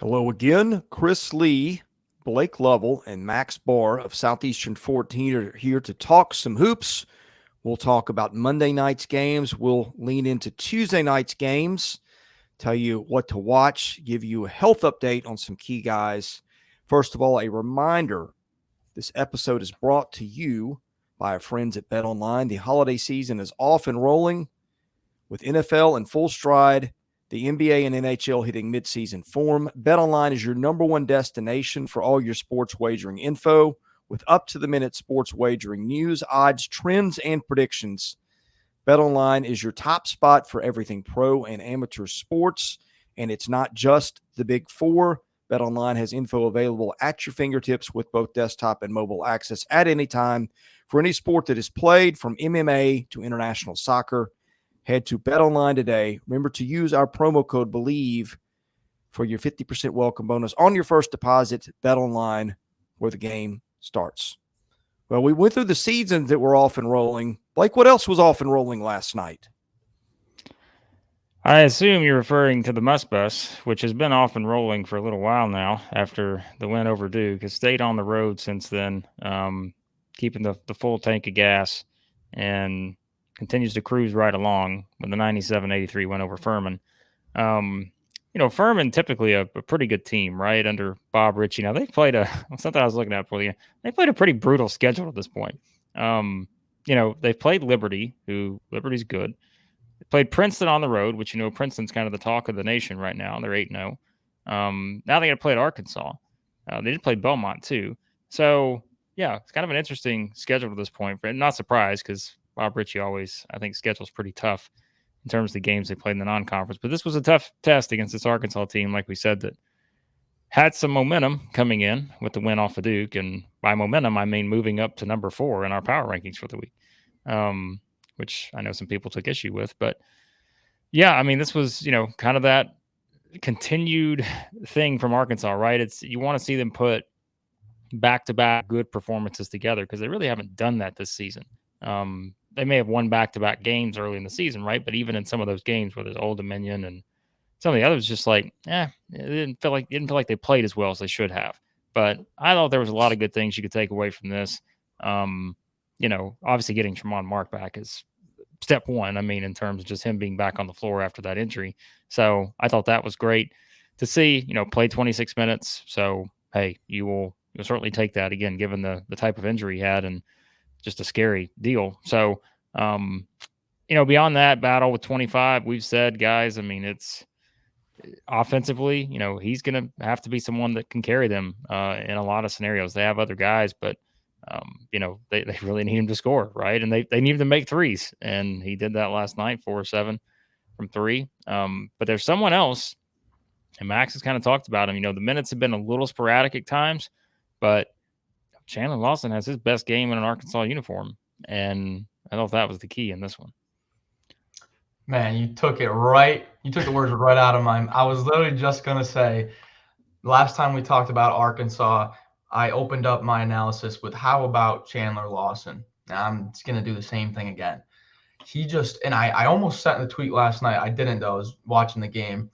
Hello again. Chris Lee, Blake Lovell, and Max Barr of Southeastern 14 are here to talk some hoops. We'll talk about Monday night's games. We'll lean into Tuesday night's games, tell you what to watch, give you a health update on some key guys. First of all, a reminder, this episode is brought to you by our friends at BetOnline. The holiday season is off and rolling with NFL in full stride, the NBA and NHL hitting midseason form. BetOnline is your number one destination for all your sports wagering info with up-to-the-minute sports wagering news, odds, trends, and predictions. BetOnline is your top spot for everything pro and amateur sports, and it's not just the Big Four. BetOnline has info available at your fingertips with both desktop and mobile access at any time for any sport that is played, from MMA to international soccer. Head to BetOnline today. Remember to use our promo code BELIEVE for your 50% welcome bonus on your first deposit. BetOnline, where the game starts. Well, we went through the seasons that were off and rolling. Blake, what else was off and rolling last night? I assume you're referring to the Must Bus, which has been off and rolling for a little while now after the win over Duke. Has stayed on the road since then, keeping the full tank of gas, and continues to cruise right along with the 97-83 win over Furman. Furman typically a pretty good team, right, under Bob Ritchie. Now, they've played something I was looking at for you. They played a pretty brutal schedule at this point. They've played Liberty, who Liberty's good. They played Princeton on the road, which, Princeton's kind of the talk of the nation right now. They're 8-0. Now they got to play at Arkansas. They did play Belmont, too. So, yeah, it's kind of an interesting schedule at this point. Not surprised, because Bob Ritchie always, I think, schedule's pretty tough in terms of the games they played in the non-conference. But this was a tough test against this Arkansas team, like we said, that had some momentum coming in with the win off of Duke. And by momentum, I mean moving up to number 4 in our power rankings for the week, which I know some people took issue with. But, yeah, I mean, this was, kind of that continued thing from Arkansas, right? You want to see them put back-to-back good performances together, because they really haven't done that this season. They may have won back-to-back games early in the season, right? But even in some of those games where there's Old Dominion and some of the others, just like, it didn't feel like they played as well as they should have. But I thought there was a lot of good things you could take away from this. Obviously getting Tremont Mark back is step one. I mean, in terms of just him being back on the floor after that injury. So I thought that was great to see, play 26 minutes. So, hey, you'll certainly take that again, given the type of injury he had, and just a scary deal. So, beyond that battle with 25, we've said, guys, I mean, it's offensively, he's going to have to be someone that can carry them in a lot of scenarios. They have other guys, but, they really need him to score, right? And they need him to make threes. And he did that last night, 4-7 from 3. But there's someone else, and Max has kind of talked about him. The minutes have been a little sporadic at times, but Chandler Lawson has his best game in an Arkansas uniform, and I thought that was the key in this one. Man, you took the words right out of mine. I was literally just going to say, last time we talked about Arkansas, I opened up my analysis with, how about Chandler Lawson? Now I'm just going to do the same thing again. I almost sent in the tweet last night. I didn't, though. I was watching the game.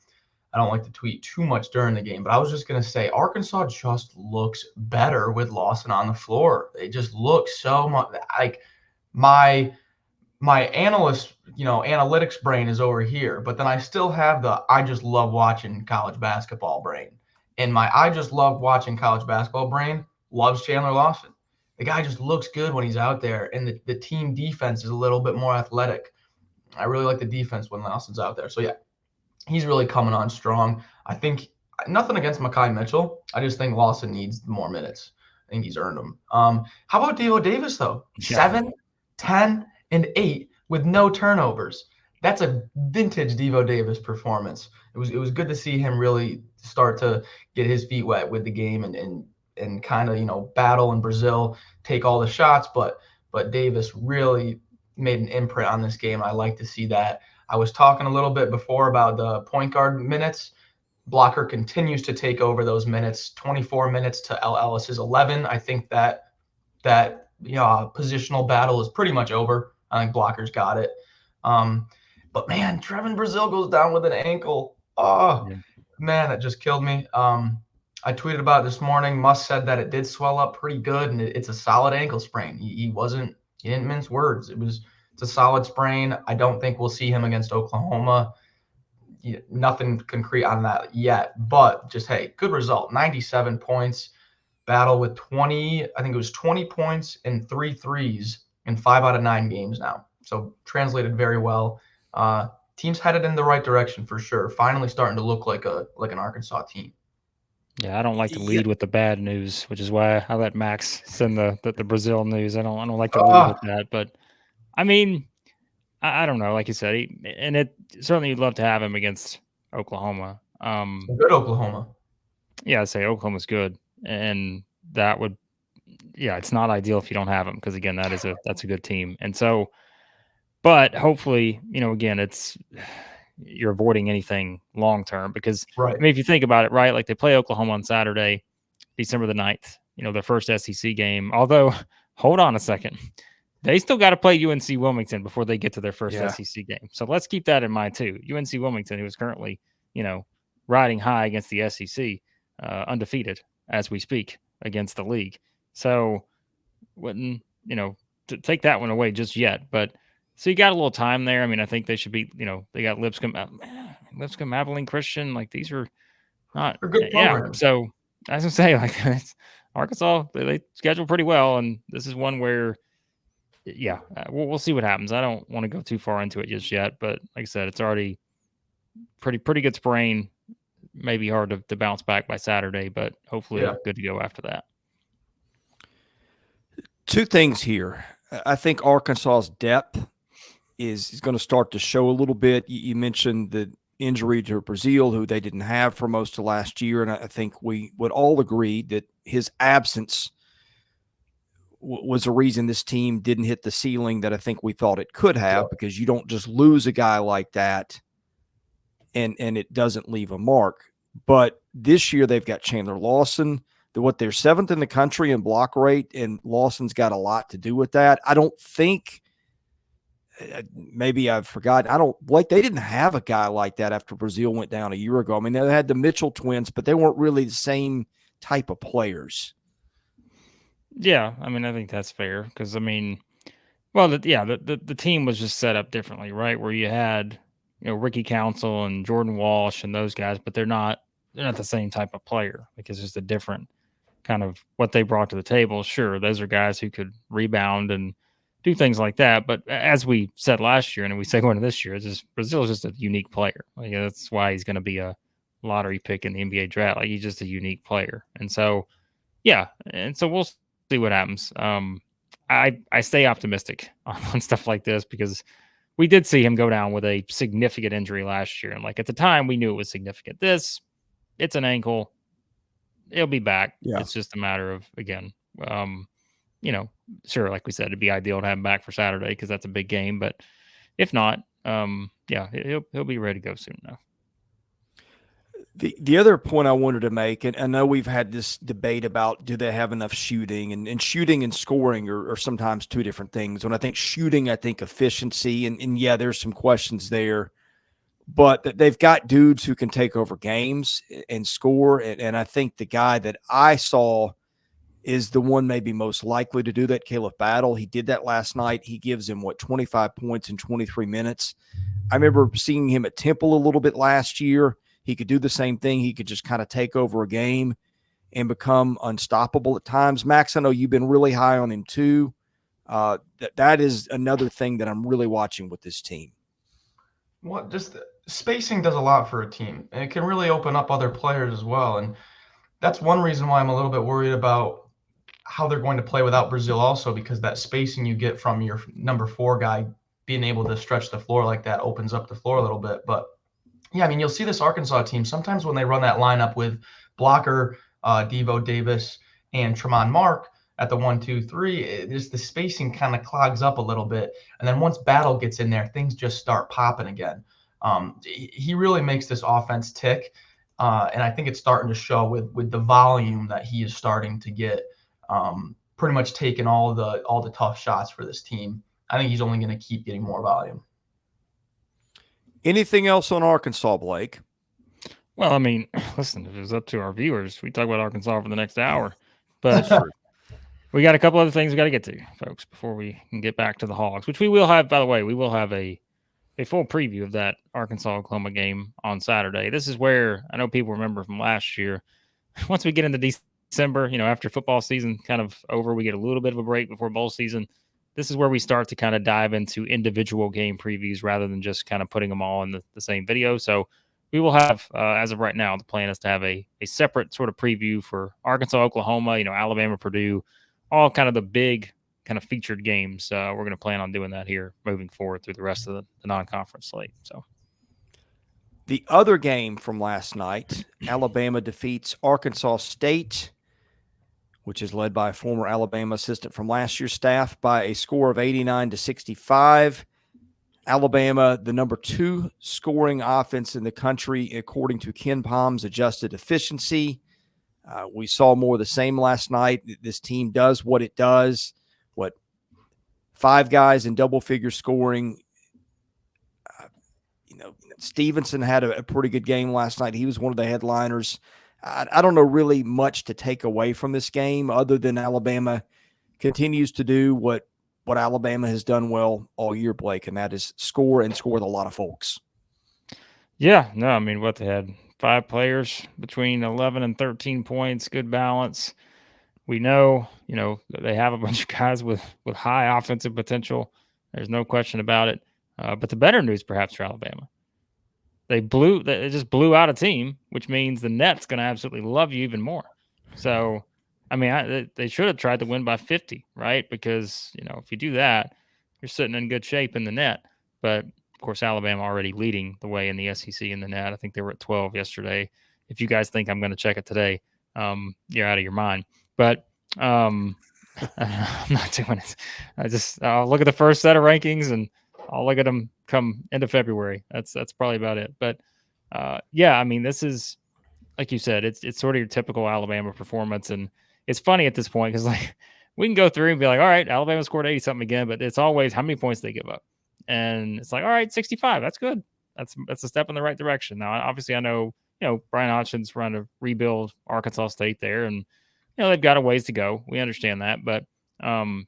I don't like to tweet too much during the game, but I was just going to say Arkansas just looks better with Lawson on the floor. They just look so much like my analyst, analytics brain is over here, but then I still have the I just love watching college basketball brain. And my I just love watching college basketball brain loves Chandler Lawson. The guy just looks good when he's out there, and the team defense is a little bit more athletic. I really like the defense when Lawson's out there. So, yeah. He's really coming on strong. I think nothing against Mekhi Mitchell. I just think Lawson needs more minutes. I think he's earned them. How about Devo Davis, though? 7, 10, and 8 with no turnovers. That's a vintage Devo Davis performance. It was good to see him really start to get his feet wet with the game and kind of, battle in Brazil, take all the shots. But Davis really made an imprint on this game. I like to see that. I was talking a little bit before about the point guard minutes. Blocker continues to take over those minutes. 24 minutes to L. Ellis's 11. I think that positional battle is pretty much over. I think Blocker's got it. But man, Trevon Brazile goes down with an ankle. Oh, yeah. Man, that just killed me. I tweeted about it this morning. Musk said that it did swell up pretty good, and it's a solid ankle sprain. He didn't mince words. It's a solid sprain. I don't think we'll see him against Oklahoma. Nothing concrete on that yet, but just, hey, good result. 97 points, battle with 20, I think it was 20 points and 3 threes in 5 out of 9 games now. So translated very well. Team's headed in the right direction for sure. Finally starting to look like an Arkansas team. Yeah, I don't like to lead with the bad news, which is why I let Max send the Brazile news. I don't like to lead with that, but I mean, I don't know. Like you said, it certainly you'd love to have him against Oklahoma. Good Oklahoma. Yeah, I'd say Oklahoma's good, and that would, yeah, it's not ideal if you don't have him because again, that's a good team, and so, but hopefully, again, you're avoiding anything long term because right. I mean, if you think about it, right, like they play Oklahoma on Saturday, December the 9th, their first SEC game. Although, hold on a second. They still got to play UNC Wilmington before they get to their first SEC game. So let's keep that in mind too. UNC Wilmington, who is currently, riding high against the SEC, undefeated as we speak against the league. So wouldn't, to take that one away just yet. But so you got a little time there. I mean, I think they should be, they got Lipscomb, Abilene Christian. Like these are not, good programs. So as I say, like Arkansas, they schedule pretty well. And this is one where, we'll see what happens. I don't want to go too far into it just yet, but like I said, it's already pretty good sprain. Maybe hard to bounce back by Saturday, but hopefully good to go after that. Two things here. I think Arkansas's depth is going to start to show a little bit. You mentioned the injury to Brazile, who they didn't have for most of last year, and I think we would all agree that his absence was a reason this team didn't hit the ceiling that I think we thought it could have, because you don't just lose a guy like that and it doesn't leave a mark. But this year they've got Chandler Lawson. They're 7th in the country in block rate, and Lawson's got a lot to do with that. I don't think maybe I've forgotten. They didn't have a guy like that after Brazile went down a year ago. I mean, they had the Mitchell twins, but they weren't really the same type of players. Yeah, I mean, I think that's fair because, I mean, well, the team was just set up differently, right? Where you had, Ricky Council and Jordan Walsh and those guys, but they're not the same type of player because it's just a different kind of what they brought to the table. Sure, those are guys who could rebound and do things like that. But as we said last year, and we say going into this year, Brazile is just a unique player. Like, that's why he's going to be a lottery pick in the NBA draft. Like, he's just a unique player. And so, so we'll see what happens. I stay optimistic on stuff like this because we did see him go down with a significant injury last year. And like at the time we knew it was significant. It's an ankle. It'll be back. Yeah. It's just a matter of, again, sure, like we said, it'd be ideal to have him back for Saturday because that's a big game. But if not, he'll be ready to go soon now. The other point I wanted to make, and I know we've had this debate about do they have enough shooting, and shooting and scoring are sometimes two different things. When I think shooting, I think efficiency, and there's some questions there. But they've got dudes who can take over games and score, and I think the guy that I saw is the one maybe most likely to do that, Caleb Battle. He did that last night. He gives him, 25 points in 23 minutes. I remember seeing him at Temple a little bit last year. He could do the same thing. He could just kind of take over a game and become unstoppable at times. Max, I know you've been really high on him too. That is another thing that I'm really watching with this team. Well, just spacing does a lot for a team, and it can really open up other players as well. And that's one reason why I'm a little bit worried about how they're going to play without Brazile also, because that spacing you get from your number 4 guy being able to stretch the floor like that opens up the floor a little bit. But yeah, I mean, you'll see this Arkansas team sometimes when they run that lineup with blocker, Devo Davis, and Tremont Mark at the 1, 2, 3, just the spacing kind of clogs up a little bit. And then once Battle gets in there, things just start popping again. He really makes this offense tick. And I think it's starting to show with the volume that he is starting to get, pretty much taking all the tough shots for this team. I think he's only going to keep getting more volume. Anything else on Arkansas, Blake? Well, I mean, listen, if it was up to our viewers, we talk about Arkansas for the next hour. That's But true. we got a couple other things we got to get to, folks, before we can get back to the Hogs, which we will have, by the way, we will have a full preview of that Arkansas-Oklahoma game on Saturday. This is where I know people remember from last year. Once we get into December, after football season kind of over, we get a little bit of a break before bowl season. This is where we start to kind of dive into individual game previews rather than just kind of putting them all in the same video. So we will have, as of right now, the plan is to have a separate sort of preview for Arkansas, Oklahoma, Alabama, Purdue, all kind of the big kind of featured games. We're going to plan on doing that here moving forward through the rest of the non-conference slate. So the other game from last night, Alabama defeats Arkansas State, which is led by a former Alabama assistant from last year's staff, by a score of 89-65. Alabama, the number 2 scoring offense in the country, according to Ken Palm's adjusted efficiency. We saw more of the same last night. This team does what it does. 5 guys in double-figure scoring. Stevenson had a pretty good game last night. He was one of the headliners. I don't know really much to take away from this game other than Alabama continues to do what Alabama has done well all year, Blake, and that is score with a lot of folks. Yeah, no, I mean, they had 5 players between 11 and 13 points, good balance. We know, they have a bunch of guys with high offensive potential. There's no question about it. But the better news, perhaps, for Alabama, they just blew out a team, which means the net's going to absolutely love you even more. So, I mean, they should have tried to win by 50, right? Because, if you do that, you're sitting in good shape in the net. But, of course, Alabama already leading the way in the SEC in the net. I think they were at 12 yesterday. If you guys think I'm going to check it today, you're out of your mind. But I'm not doing it. I'll look at the first set of rankings and I'll look at them come into February. That's probably about it. But yeah, I mean, this is, like you said, it's sort of your typical Alabama performance. And it's funny at this point because we can go through and be like, all right, Alabama scored 80 something again, but it's always how many points they give up. And it's like, all right, 65. That's good. That's a step in the right direction. Now, obviously, I know, Brian Hodgson's trying to rebuild Arkansas State there, and they've got a ways to go. We understand that, but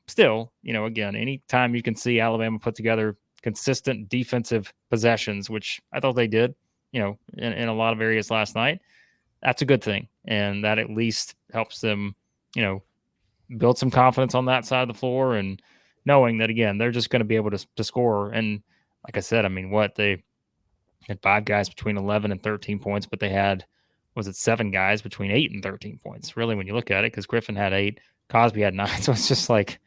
still, again, anytime you can see Alabama put together consistent defensive possessions, which I thought they did, in a lot of areas last night, that's a good thing, and that at least helps them, build some confidence on that side of the floor, and knowing that again they're just going to be able to score. And like I said, I mean, they had 5 guys between 11 and 13 points, but they had, was it 7 guys between 8 and 13 points, really, when you look at it, because Griffin had 8, Cosby had 9. So it's just like,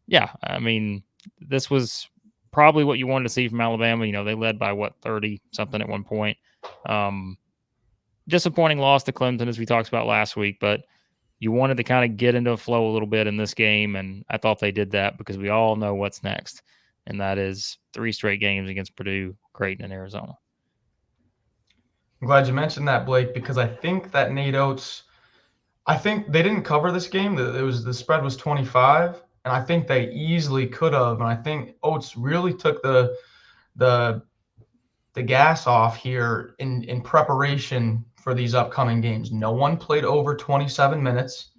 yeah, I mean, this was probably what you wanted to see from Alabama. They led by 30 something at one point. Disappointing loss to Clemson, as we talked about last week, but you wanted to kind of get into a flow a little bit in this game, and I thought they did that because we all know what's next, and that is 3 straight games against Purdue, Creighton, and Arizona. I'm glad you mentioned that, Blake, because I think that Nate Oates, I think they didn't cover this game. The spread was 25, and I think they easily could have. And I think Oates really took the gas off here in preparation for these upcoming games. No one played over 27 minutes.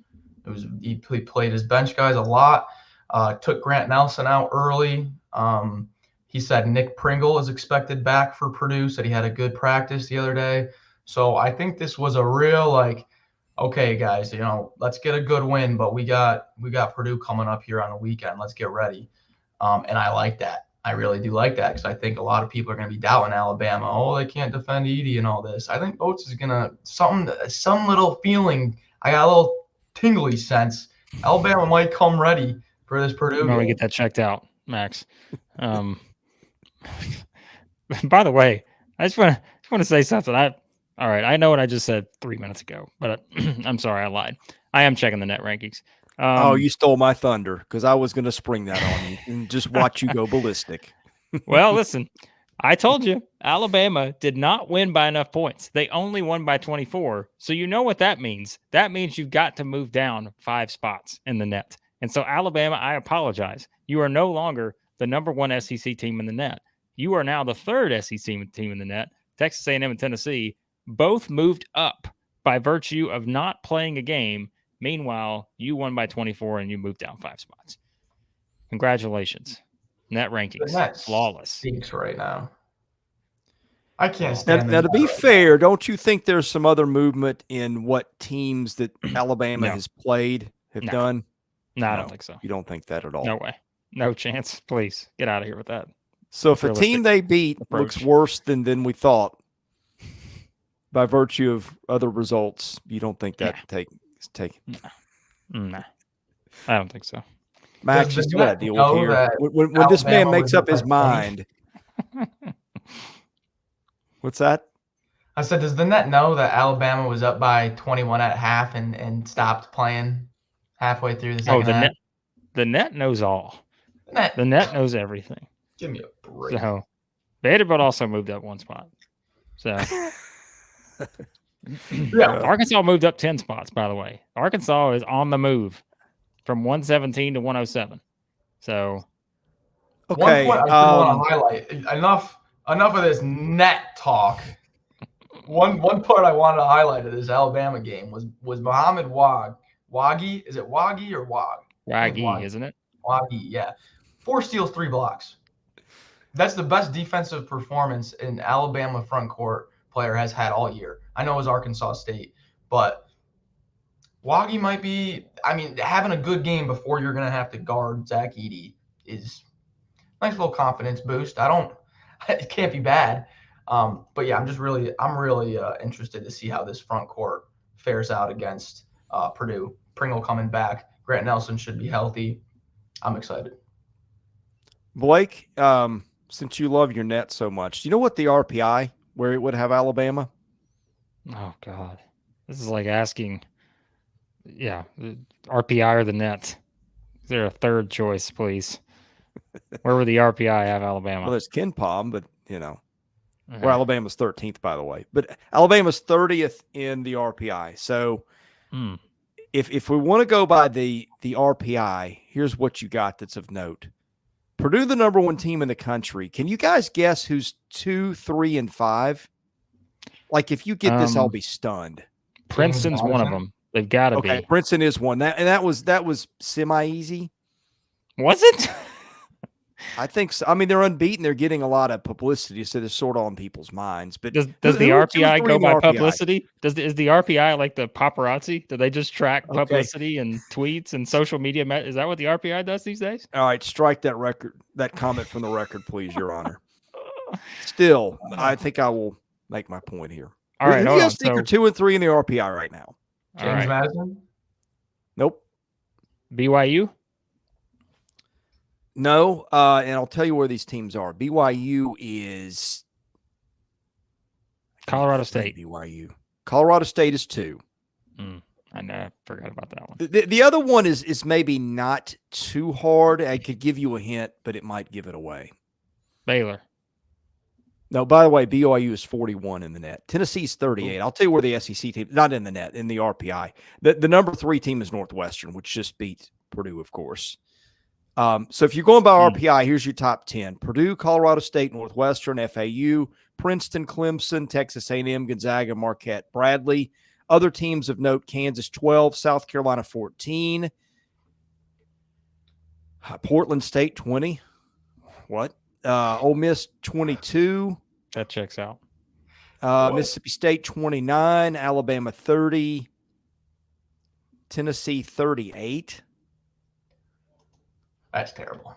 He played his bench guys a lot. Took Grant Nelson out early. He said Nick Pringle is expected back for Purdue, said he had a good practice the other day. So I think this was a real okay, guys, let's get a good win, but we got Purdue coming up here on the weekend. Let's get ready. And I like that. I really do like that because I think a lot of people are going to be doubting Alabama. Oh, they can't defend Edey and all this. I think Oates is going to some little feeling. I got a little tingly sense. Alabama might come ready for this Purdue game. We get that checked out, Max. By the way, I just want to say something. All right, I know what I just said 3 minutes ago, but I'm sorry, I lied. I am checking the net rankings. You stole my thunder because I was going to spring that on you and just watch you go ballistic. Well, listen, I told you Alabama did not win by enough points. They only won by 24. So you know what that means. That means you've got to move down 5 spots in the net. And so Alabama, I apologize. You are no longer the number 1 SEC team in the net. You are now the 3rd SEC team in the net. Texas A&M and Tennessee both moved up by virtue of not playing a game. Meanwhile, you won by 24 and you moved down 5 spots. Congratulations. Net rankings. That's Flawless. stinks right now. I can't Now, stand now to be fair, don't you think there's some other movement in what teams that Alabama has played have done? No, I don't think so. You don't think that at all? No way. No chance. Please get out of here with that. So if a team they beat looks worse than we thought by virtue of other results, you don't think that take? No, I don't think so. Max, you still got to deal with here. When this man makes up his mind. What's that? I said, does the net know that Alabama was up by 21 at half and stopped playing halfway through the second half? The net knows all. The net knows everything. Give me a break. So Vanderbilt also moved up 1 spot. So Arkansas moved up 10 spots, by the way. Arkansas is on the move from 117 to 107. So okay. One point I want to highlight. Enough of this net talk. One part I wanted to highlight of this Alabama game was Muhammad Waggy. Is it Waggy or Wag? Waggy, isn't it? Waggy, yeah. 4 steals, 3 blocks. That's the best defensive performance an Alabama front court player has had all year. I know it was Arkansas State, but Waggy might be – I mean, having a good game before you're going to have to guard Zach Edey is a nice little confidence boost. It can't be bad. But, yeah, I'm really interested to see how this front court fares out against Purdue. Pringle coming back. Grant Nelson should be healthy. I'm excited. Blake, since you love your net so much, do you know what the RPI where it would have Alabama? Oh, God. This is like asking, the RPI or the net. Is there a third choice, please? Where would the RPI have Alabama? Well, there's Ken Palm, but, well, Alabama's 13th, by the way. But Alabama's 30th in the RPI. So if we want to go by the RPI, here's what you got that's of note. Purdue, the number 1 team in the country. Can you guys guess who's 2, 3, and 5? Like, if you get this, I'll be stunned. Princeton's one of them. They've got to be. Okay, Princeton is one. That was semi-easy. Was it? I think so. I mean, they're unbeaten. They're getting a lot of publicity, so they're sort of on people's minds. But does the RPI go by publicity? Is the RPI like the paparazzi? Do they just track publicity and tweets and social media? Is that what the RPI does these days? All right, strike that comment from the record, please, Your Honor. Still, I think I will make my point here. All right, who do you guys think are 2 and 3 in the RPI right now? James Madison? Nope. BYU? No, and I'll tell you where these teams are. BYU is Colorado State. BYU. Colorado State is 2. I know. I forgot about that one. The other one is maybe not too hard. I could give you a hint, but it might give it away. Baylor. No, by the way, BYU is 41 in the net. Tennessee's 38. I'll tell you where the SEC team, not in the net, in the RPI. The number 3 team is Northwestern, which just beat Purdue, of course. So if you're going by RPI, here's your top 10. Purdue, Colorado State, Northwestern, FAU, Princeton, Clemson, Texas A&M, Gonzaga, Marquette, Bradley. Other teams of note, Kansas 12, South Carolina 14, Portland State 20. What? Ole Miss 22. That checks out. Mississippi State 29, Alabama 30, Tennessee 38. That's terrible.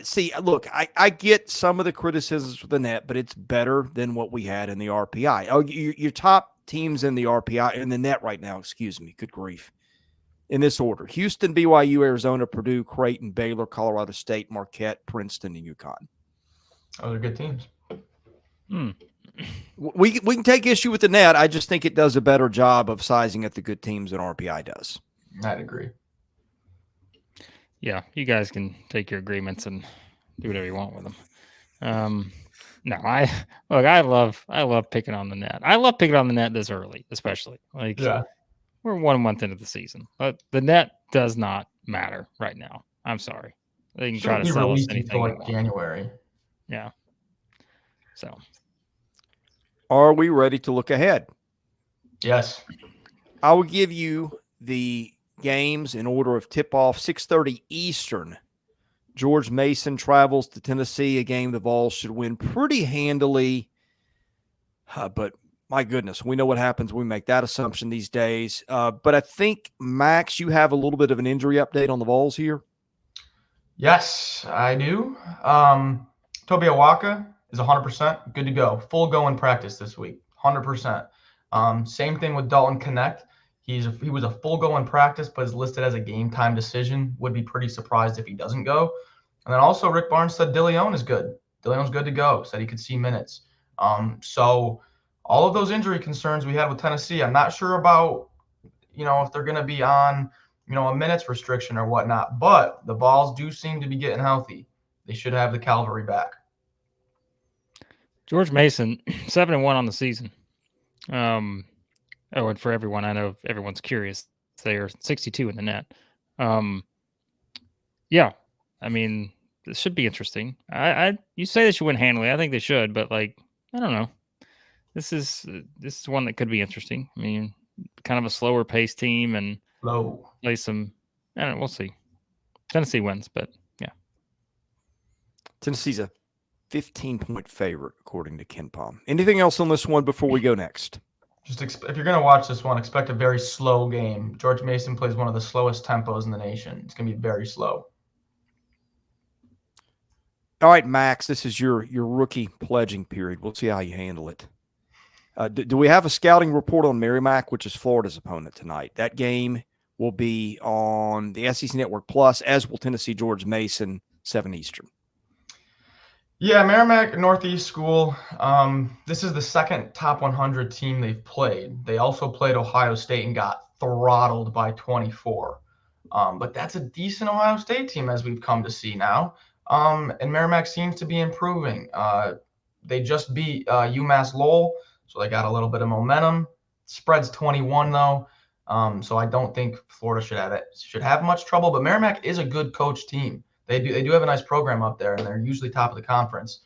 See, look, I get some of the criticisms for the net, but it's better than what we had in the RPI. Oh, your top teams in the RPI, in the net right now, excuse me, good grief. In this order: Houston, BYU, Arizona, Purdue, Creighton, Baylor, Colorado State, Marquette, Princeton, and UConn. Those are good teams. We can take issue with the net. I just think it does a better job of sizing at the good teams than RPI does. I'd agree. Yeah, you guys can take your agreements and do whatever you want with them. No, I love picking on the net. I love picking on the net this early, especially. We're 1 month into the season, but the net does not matter right now. I'm sorry. They can try to sell us anything. Like January. Yeah. So. Are we ready to look ahead? Yes. I will give you the games in order of tip-off. 6:30 Eastern. George Mason travels to Tennessee, a game the Vols should win pretty handily. But my goodness, we know what happens when we make that assumption these days. But I think, Max, you have a little bit of an injury update on the Vols here. Yes, I do. Toby Awaka is 100% good to go. Full go in practice this week, 100%. Same thing with Dalton Connect. He was a full go in practice, but is listed as a game time decision. Would be pretty surprised if he doesn't go. And then also Rick Barnes said DeLeon is good. DeLeon's good to go. Said he could see minutes. So all of those injury concerns we had with Tennessee, I'm not sure about, if they're going to be on, a minutes restriction or whatnot. But the Vols do seem to be getting healthy. They should have the cavalry back. George Mason, 7-1 on the season. And for everyone, I know everyone's curious. They are 62 in the net. Yeah, I mean, this should be interesting. You say they should win handily. I think they should, but I don't know. This is one that could be interesting. I mean, kind of a slower paced team and play some. I don't know. We'll see. Tennessee wins, but yeah. Tennessee's a 15-point favorite, according to KenPom. Anything else on this one before we go next? Just if you're going to watch this one, expect a very slow game. George Mason plays one of the slowest tempos in the nation. It's going to be very slow. All right, Max, this is your rookie pledging period. We'll see how you handle it. Do we have a scouting report on Merrimack, which is Florida's opponent tonight? That game will be on the SEC Network Plus, as will Tennessee George Mason, 7 Eastern. Yeah, Merrimack, Northeast School. This is the second top 100 team they've played. They also played Ohio State and got throttled by 24. But that's a decent Ohio State team, as we've come to see now. And Merrimack seems to be improving. They just beat UMass Lowell, so they got a little bit of momentum. Spread's 21 though, so I don't think Florida should have much trouble. But Merrimack is a good coach team. They do have a nice program up there, and they're usually top of the conference.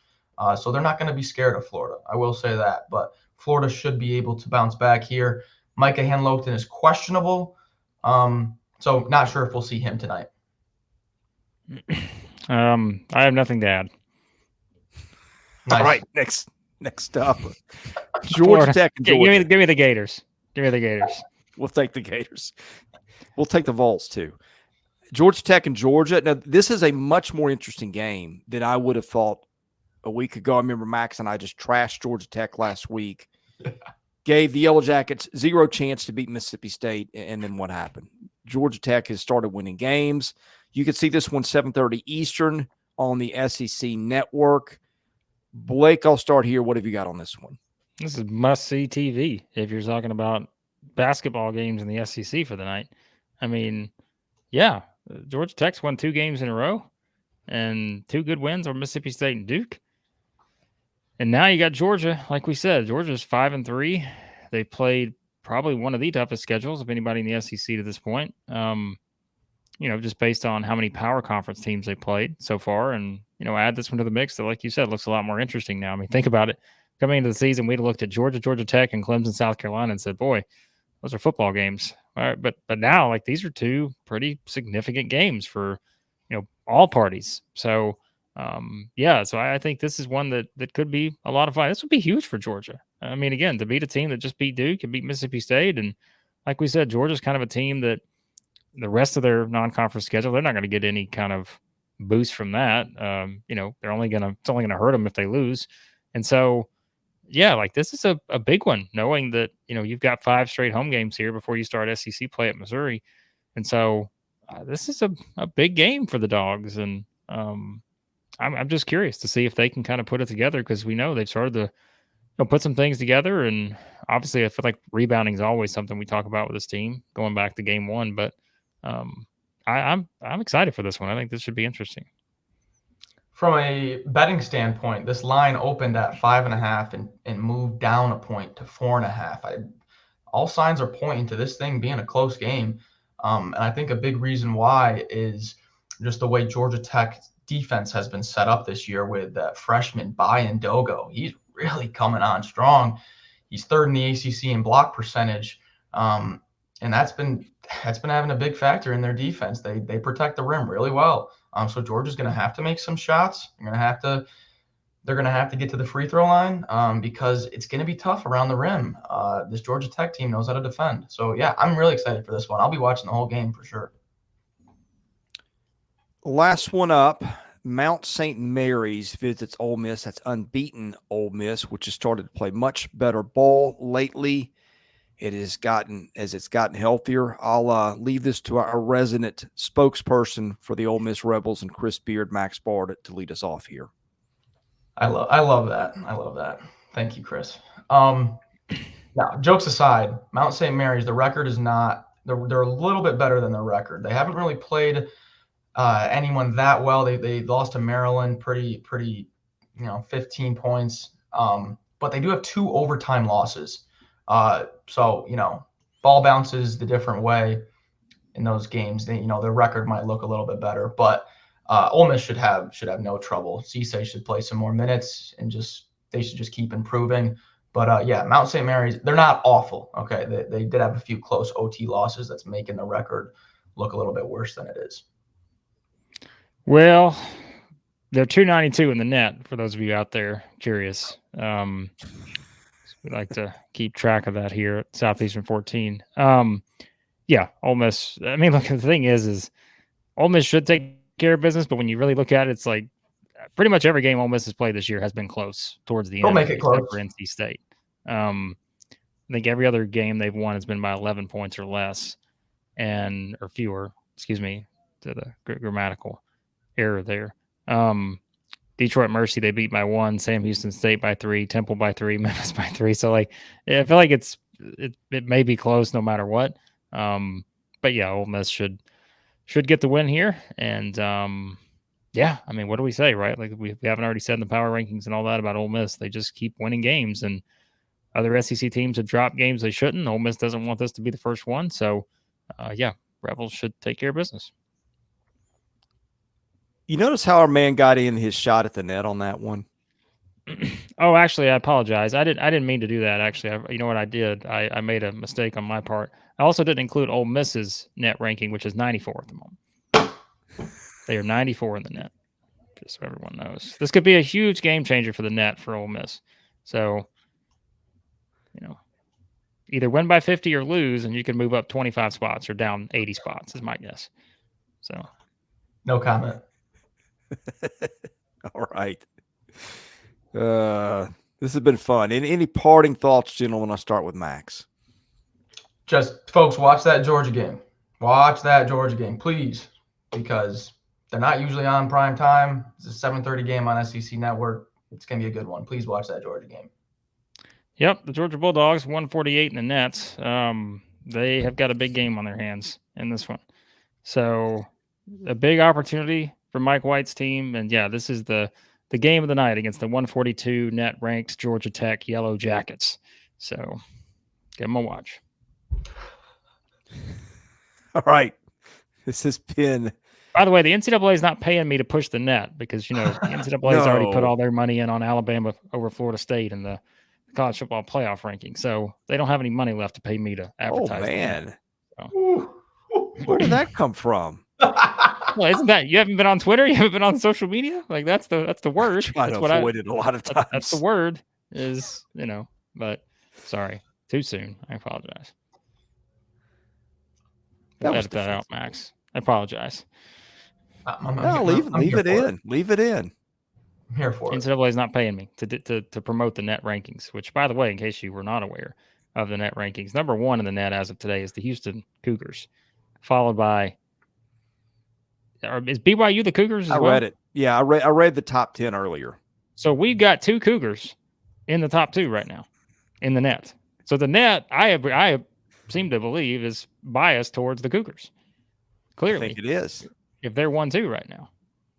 So they're not going to be scared of Florida. I will say that. But Florida should be able to bounce back here. Micah Henlogton is questionable, so not sure if we'll see him tonight. I have nothing to add. Nice. All right, next up, Georgia Tech and Georgia. Give me the Gators. Give me the Gators. We'll take the Gators. We'll take the Vols too. Georgia Tech and Georgia. Now, this is a much more interesting game than I would have thought a week ago. I remember Max and I just trashed Georgia Tech last week. Gave the Yellow Jackets zero chance to beat Mississippi State, and then what happened? Georgia Tech has started winning games. You can see this one 7:30 Eastern on the SEC Network. Blake, I'll start here. What have you got on this one? This is must-see TV if you're talking about basketball games in the SEC for the night. I mean, yeah, Georgia Tech's won 2 games in a row and 2 good wins over Mississippi State and Duke. And now you got Georgia. Like we said, Georgia's 5-3. They played probably one of the toughest schedules of anybody in the SEC to this point. Just based on how many power conference teams they played so far. And, add this one to the mix that, like you said, looks a lot more interesting now. I mean, think about it. Coming into the season, we'd have looked at Georgia, Georgia Tech, and Clemson, South Carolina and said, boy, those are football games. All right, but now, these are 2 pretty significant games for, all parties. So, so I think this is one that could be a lot of fun. This would be huge for Georgia. I mean, again, to beat a team that just beat Duke and beat Mississippi State. And like we said, Georgia's kind of a team that the rest of their non-conference schedule, they're not going to get any kind of boost from that. It's only going to hurt them if they lose. And so, this is a big one, knowing that, you've got 5 straight home games here before you start SEC play at Missouri. And so this is a big game for the Dogs. And I'm just curious to see if they can kind of put it together, because we know they've started to put some things together. And obviously I feel like rebounding is always something we talk about with this team going back to game 1, but I'm excited for this one. I think this should be interesting. From a betting standpoint, this line opened at 5.5 and moved down a point to 4.5. All signs are pointing to this thing being a close game. And I think a big reason why is just the way Georgia Tech defense has been set up this year with freshman Bayan Dogo. He's really coming on strong. He's third in the ACC in block percentage, and that's been having a big factor in their defense. They protect the rim really well. So Georgia's going to have to make some shots. They're going to have to get to the free throw line because it's going to be tough around the rim. This Georgia Tech team knows how to defend. So yeah, I'm really excited for this one. I'll be watching the whole game for sure. Last one up, Mount St. Mary's visits Ole Miss. That's unbeaten Ole Miss, which has started to play much better ball lately. It's gotten healthier. I'll leave this to our resident spokesperson for the Ole Miss Rebels and Chris Beard, Max Barr, to lead us off here. I love that. I love that. Thank you, Chris. Now, jokes aside, Mount St. Mary's, the record is not. They're a little bit better than their record. They haven't really played anyone that well. They lost to Maryland pretty 15 points. But they do have 2 overtime losses. So ball bounces the different way in those games. Their record might look a little bit better, but Ole Miss should have no trouble. Cisse should play some more minutes and they should just keep improving. But Mount St. Mary's, they're not awful. Okay, they did have a few close OT losses that's making the record look a little bit worse than it is. Well, they're 292 in the net, for those of you out there curious. We like to keep track of that here at Southeastern 14. Yeah, Ole Miss. I mean, look, the thing is Ole Miss should take care of business, but when you really look at it, it's like pretty much every game Ole Miss has played this year has been close towards the end. Make it close. Except for NC State. I think every other game they've won has been by 11 points or less, or fewer. Excuse me, to the grammatical error there. Detroit Mercy, they beat by 1, Sam Houston State by 3, Temple by 3, Memphis by 3. So I feel like it may be close no matter what. But yeah, Ole Miss should get the win here. And yeah, I mean, what do we say, right? Like we haven't already said in the power rankings and all that about Ole Miss. They just keep winning games, and other SEC teams have dropped games they shouldn't. Ole Miss doesn't want this to be the first one. So yeah, Rebels should take care of business. You notice how our man got in his shot at the net on that one? Oh, actually, I apologize. I didn't mean to do that. Actually, you know what I did? I made a mistake on my part. I also didn't include Ole Miss's net ranking, which is 94 at the moment. They are 94 in the net, just so everyone knows. This could be a huge game changer for the net for Ole Miss. So, either win by 50 or lose, and you can move up 25 spots or down 80 spots is my guess. So, no comment. All right. This has been fun. Any parting thoughts, gentlemen? I'll start with Max. Just, folks, watch that Georgia game. Watch that Georgia game, please, because they're not usually on prime time. It's a 7:30 game on SEC Network. It's going to be a good one. Please watch that Georgia game. Yep, the Georgia Bulldogs, 148 in the nets. They have got a big game on their hands in this one. So a big opportunity for Mike White's team. And yeah, this is the game of the night against the 142 net ranked Georgia Tech Yellow Jackets. So give them a watch. All right. This has been. By the way, the NCAA is not paying me to push the net because, the NCAA has already put all their money in on Alabama over Florida State in the college football playoff ranking. So they don't have any money left to pay me to advertise. Oh, man. So. Where did that come from? Well, isn't that you haven't been on Twitter? You haven't been on social media? Like that's the word. That's what I avoided a lot of times. That's the word is, but sorry, too soon. I apologize. Edit that out, Max. I apologize. Leave it in. Leave it in. I'm here for it. NCAA is not paying me to promote the net rankings, which, by the way, in case you were not aware of the net rankings, number 1 in the net as of today is the Houston Cougars, followed by. Is BYU the Cougars as well? I read it. Yeah, I read the top 10 earlier. So we've got 2 Cougars in the top 2 right now in the net. So the net, I seem to believe, is biased towards the Cougars. Clearly. I think it is. If they're 1-2 right now.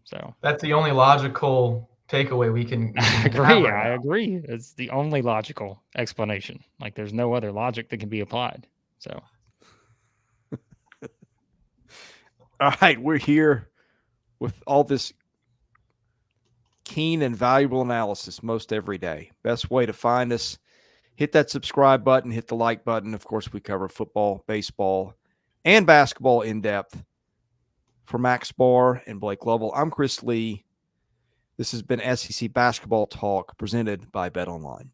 So that's the only logical takeaway we can I agree. I agree. It's the only logical explanation. Like there's no other logic that can be applied. So all right, we're here with all this keen and valuable analysis most every day. Best way to find us hit that subscribe button, hit the like button. Of course, we cover football, baseball, and basketball in depth. For Max Barr and Blake Lovell, I'm Chris Lee. This has been SEC Basketball Talk presented by BetOnline.